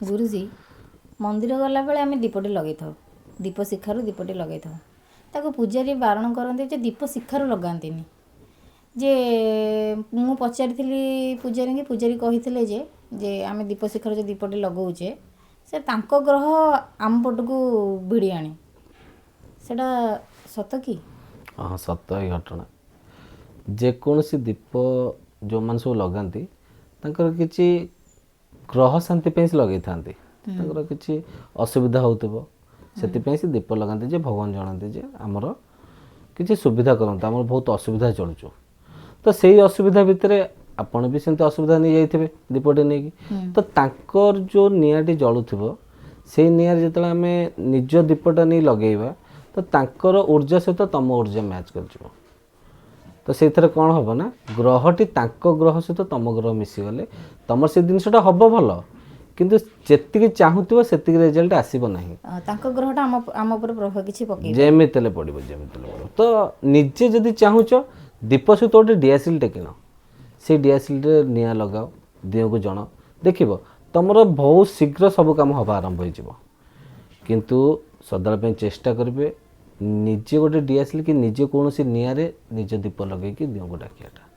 गुरुजी मंदिर गला बेले आम दीपटे लगे था दीप शिखार दीपटे लगे था ताको पूजारी बारण करते जे दीप शिखार लगाती जे मु पचारि पूजारी की पूजारी कही जे जे आम दीप शिखार जो दीपटे लगाऊे से तांको ग्रह आम पट को भिड़ी आने सेटा सत कि? हाँ सत ही घटना जेकोसी दीप जो मान सब लगाती किसी ग्रह शांति से लगे था किसी असुविधा होती से दीप लगाते जे भगवान जानते जे आमर किसी सुविधा करते आम बहुत असुविधा चलुचु तो से असुविधा भितर आपण भी सेमती असुविधा नहीं जाइए दीपटे नहीं कि तो तांकर जो निआटी जलुव से निआर जो आम निज दीपटा नहीं लगेगा तो तांकर ऊर्जा सहित तुम ऊर्जा मैच कर तो से कौन हम ना ग्रहटी ग्रह सहित तुम ग्रह मिसीगले तुम से जिनसा हम भल किंतु जी चाहूब से रिजल्ट आसब ना ग्रहटा आम प्रभाव किसी जमीते पड़ो जमीते तो निजे जदि चाहूच दीप सहित गोटे डीएसएल टे किण से डीएसएल निआ लगाओ दिह को जन देख तुम बहुत शीघ्र सब कम हवा आरंभ हो किंतु सदाबें चेष्टा करेंगे निजे गोटे डीएसएल कि निजे कौन निआरे निज दीप लगे दिह को डाकियाटा